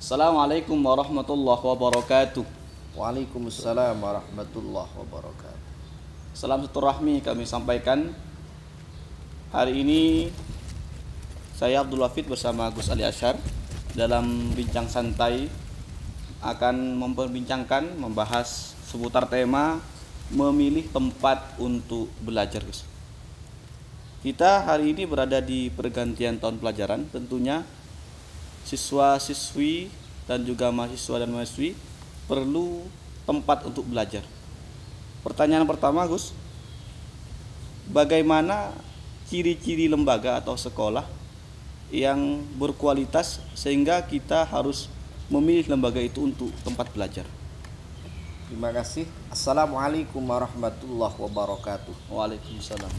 Assalamualaikum warahmatullahi wabarakatuh. Waalaikumsalam warahmatullahi wabarakatuh. Salam silaturahmi kami sampaikan. Hari ini saya Abdul Wafid bersama Gus Ali Asyar dalam bincang santai akan membahas seputar tema memilih tempat untuk belajar, Gus. Kita hari ini berada di pergantian tahun pelajaran, tentunya siswa-siswi dan juga mahasiswa dan mahasiswi perlu tempat untuk belajar. Pertanyaan pertama, Gus, bagaimana ciri-ciri lembaga atau sekolah yang berkualitas sehingga kita harus memilih lembaga itu untuk tempat belajar? Terima kasih. Assalamualaikum warahmatullahi wabarakatuh. Waalaikumsalam.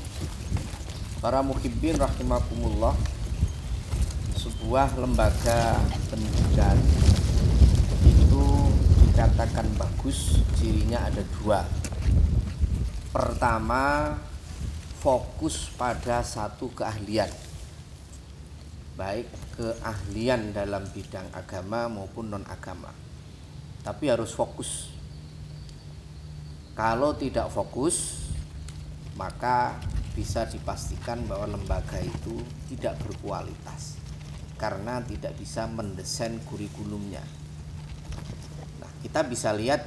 Para muhibbin rahimakumullah, sebuah lembaga pendidikan itu dikatakan bagus, cirinya ada dua. Pertama, fokus pada satu keahlian, baik keahlian dalam bidang agama maupun non agama, tapi harus fokus. Kalau tidak fokus, maka bisa dipastikan bahwa lembaga itu tidak berkualitas karena tidak bisa mendesain kurikulumnya. Nah, kita bisa lihat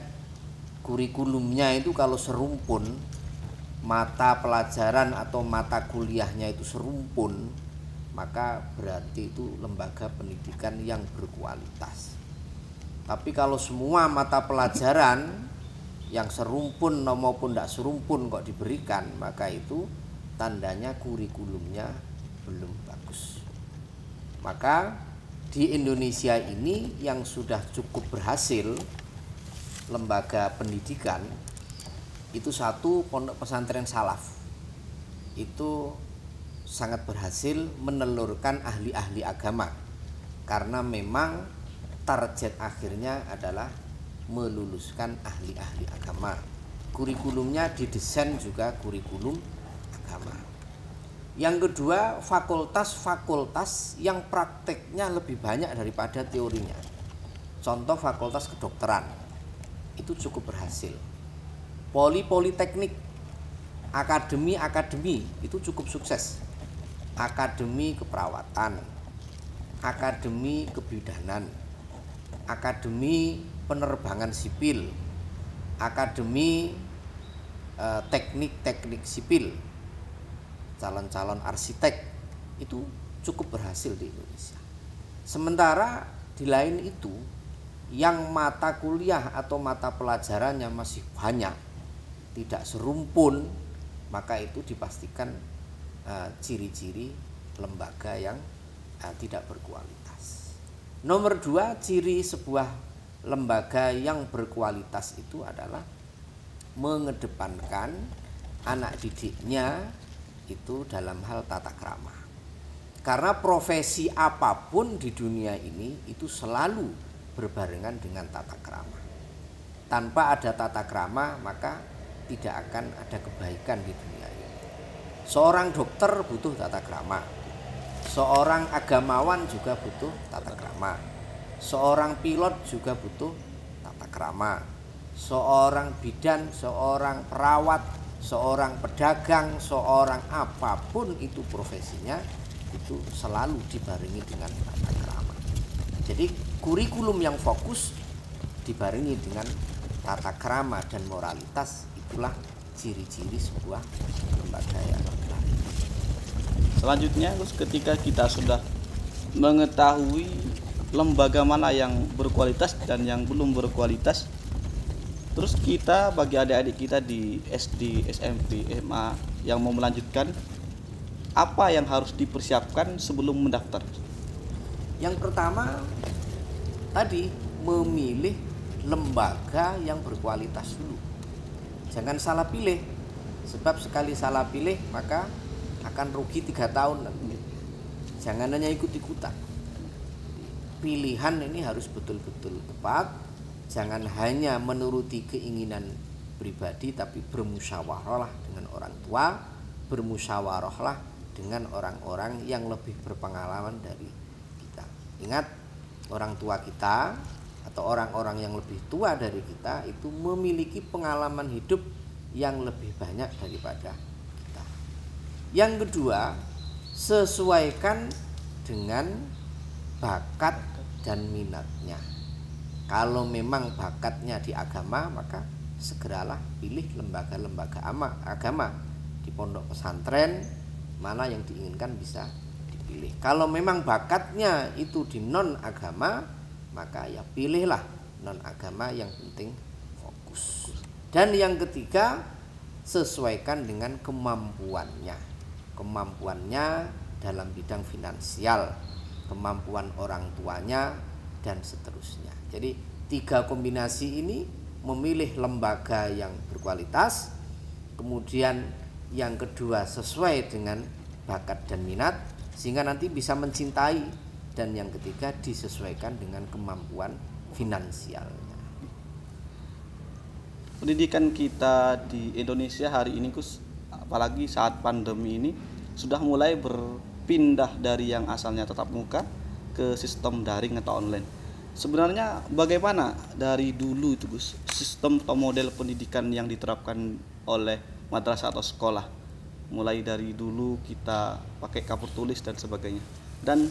kurikulumnya itu kalau serumpun, mata pelajaran atau mata kuliahnya itu serumpun, maka berarti itu lembaga pendidikan yang berkualitas. Tapi kalau semua mata pelajaran yang serumpun maupun tidak serumpun kok diberikan, maka itu tandanya kurikulumnya belum bagus. Maka di Indonesia ini yang sudah cukup berhasil lembaga pendidikan itu satu, Pondok Pesantren Salaf itu sangat berhasil menelurkan ahli-ahli agama, karena memang target akhirnya adalah meluluskan ahli-ahli agama. Kurikulumnya didesain juga kurikulum agama. Yang kedua, fakultas-fakultas yang prakteknya lebih banyak daripada teorinya. Contoh fakultas kedokteran itu cukup berhasil. Politeknik, akademi itu cukup sukses. Akademi keperawatan, akademi kebidanan, akademi penerbangan sipil, akademi teknik sipil, calon-calon arsitek itu cukup berhasil di Indonesia. Sementara di lain itu, yang mata kuliah atau mata pelajarannya masih banyak, tidak serumpun, maka itu dipastikan ciri-ciri lembaga yang tidak berkualitas. Nomor dua, ciri sebuah lembaga yang berkualitas itu adalah mengedepankan anak didiknya itu dalam hal tata krama. Karena profesi apapun di dunia ini itu selalu berbarengan dengan tata krama. Tanpa ada tata krama, maka tidak akan ada kebaikan di dunia ini. Seorang dokter butuh tata krama, seorang agamawan juga butuh tata krama, seorang pilot juga butuh tata krama, seorang bidan, seorang perawat, seorang pedagang, seorang apapun itu profesinya, itu selalu dibarengi dengan tata krama. Jadi kurikulum yang fokus dibarengi dengan tata krama dan moralitas, itulah ciri-ciri sebuah lembaga yang berkualitas. Selanjutnya, Gus, ketika kita sudah mengetahui lembaga mana yang berkualitas dan yang belum berkualitas, terus kita bagi adik-adik kita di SD, SMP, SMA yang mau melanjutkan, apa yang harus dipersiapkan sebelum mendaftar? Yang pertama tadi, memilih lembaga yang berkualitas dulu. Jangan salah pilih, sebab sekali salah pilih maka akan rugi 3 tahun. Jangan hanya ikut-ikutan. Pilihan ini harus betul-betul tepat. Jangan hanya menuruti keinginan pribadi, tapi bermusyawarahlah dengan orang tua, bermusyawarahlah dengan orang-orang yang lebih berpengalaman dari kita. Ingat, orang tua kita atau orang-orang yang lebih tua dari kita itu memiliki pengalaman hidup yang lebih banyak daripada kita. Yang kedua, sesuaikan dengan bakat dan minatnya. Kalau memang bakatnya di agama, maka segeralah pilih lembaga-lembaga agama di pondok pesantren, mana yang diinginkan bisa dipilih. Kalau memang bakatnya itu di non agama, maka ya pilihlah non agama, yang penting fokus. Dan yang ketiga, sesuaikan dengan kemampuannya. Kemampuannya dalam bidang finansial, kemampuan orang tuanya, dan seterusnya. Jadi 3 kombinasi ini, memilih lembaga yang berkualitas, kemudian yang kedua sesuai dengan bakat dan minat sehingga nanti bisa mencintai, dan yang ketiga disesuaikan dengan kemampuan finansialnya. Pendidikan kita di Indonesia hari ini, Gus, apalagi saat pandemi ini, sudah mulai berpindah dari yang asalnya tatap muka ke sistem daring atau online. Sebenarnya bagaimana dari dulu itu, Gus, sistem atau model pendidikan yang diterapkan oleh madrasah atau sekolah? Mulai dari dulu kita pakai kapur tulis dan sebagainya. Dan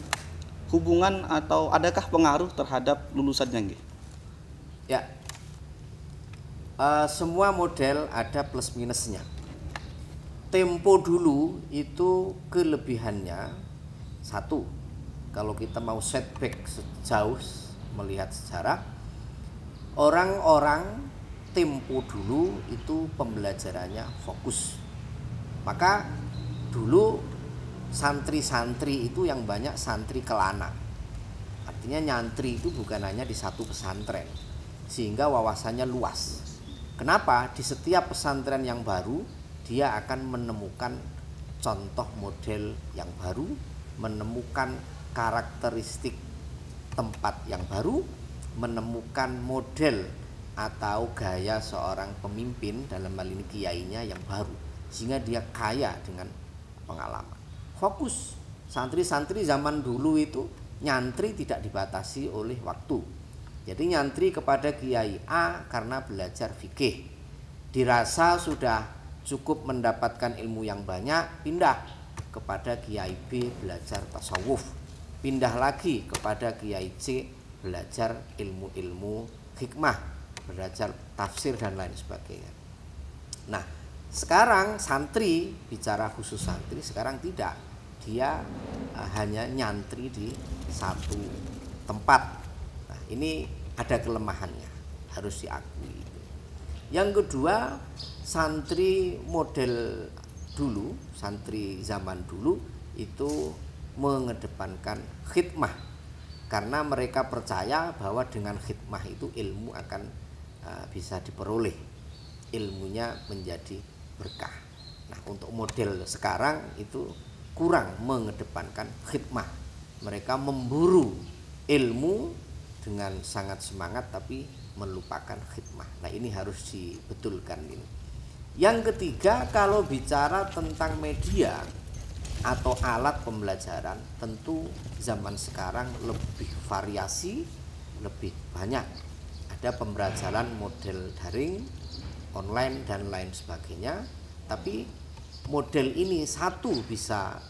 hubungan atau adakah pengaruh terhadap lulusannya, nggih? Ya, semua model ada plus minusnya. Tempo dulu itu kelebihannya satu, kalau kita mau setback sejauh melihat sejarah, orang-orang tempo dulu itu pembelajarannya fokus. Maka dulu santri-santri itu yang banyak santri kelana. Artinya nyantri itu bukan hanya di satu pesantren, sehingga wawasannya luas. Kenapa? Di setiap pesantren yang baru dia akan menemukan contoh model yang baru, menemukan karakteristik tempat yang baru, menemukan model atau gaya seorang pemimpin, dalam hal ini kiainya, yang baru, sehingga dia kaya dengan pengalaman. Fokus. Santri-santri zaman dulu itu nyantri tidak dibatasi oleh waktu. Jadi nyantri kepada kiai A karena belajar fikih, dirasa sudah cukup mendapatkan ilmu yang banyak, pindah kepada kiai B belajar tasawuf, pindah lagi kepada kiai C belajar ilmu-ilmu hikmah, belajar tafsir dan lain sebagainya. Nah, sekarang santri, bicara khusus santri, sekarang tidak, dia hanya nyantri di satu tempat. Nah, ini ada kelemahannya, harus diakui. Yang kedua, santri model dulu, santri zaman dulu itu mengedepankan khidmah, karena mereka percaya bahwa dengan khidmah itu ilmu akan bisa diperoleh, ilmunya menjadi berkah. Nah, untuk model sekarang itu kurang mengedepankan khidmah. Mereka memburu ilmu dengan sangat semangat tapi melupakan khidmah. Nah, ini harus dibetulkan ini. Yang ketiga, kalau bicara tentang media atau alat pembelajaran, tentu zaman sekarang lebih variasi, lebih banyak. Ada pembelajaran model daring, online dan lain sebagainya. Tapi model ini satu bisa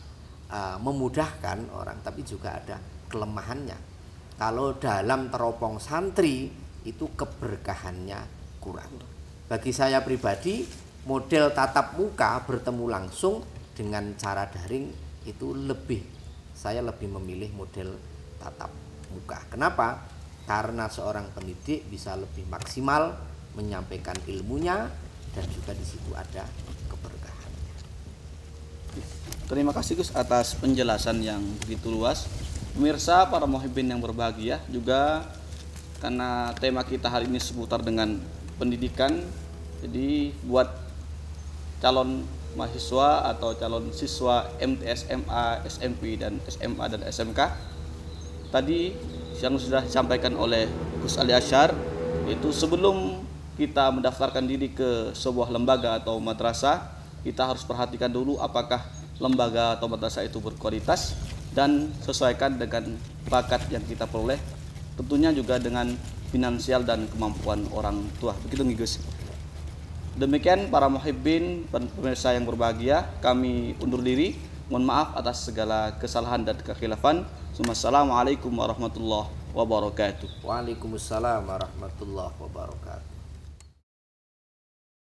memudahkan orang, tapi juga ada kelemahannya. Kalau dalam teropong santri itu keberkahannya kurang. Bagi saya pribadi, model tatap muka bertemu langsung dengan cara daring itu saya lebih memilih model tatap muka. Kenapa? Karena seorang pendidik bisa lebih maksimal menyampaikan ilmunya, dan juga di situ ada keberkahannya. Terima kasih, Gus, atas penjelasan yang begitu luas. Pemirsa, para muhibbin yang berbahagia, juga karena tema kita hari ini seputar dengan pendidikan, jadi buat calon mahasiswa atau calon siswa MTS, MA, SMP, dan SMA dan SMK, tadi yang sudah disampaikan oleh Gus Ali Asyar, itu sebelum kita mendaftarkan diri ke sebuah lembaga atau madrasah, kita harus perhatikan dulu apakah lembaga atau madrasah itu berkualitas dan sesuaikan dengan bakat yang kita peroleh tentunya juga dengan finansial dan kemampuan orang tua. Begitu nih Gus. Demikian para muhibbin, pemirsa yang berbahagia, kami undur diri. Mohon maaf atas segala kesalahan dan kekhilafan. Assalamualaikum warahmatullahi wabarakatuh. Waalaikumsalam warahmatullahi wabarakatuh.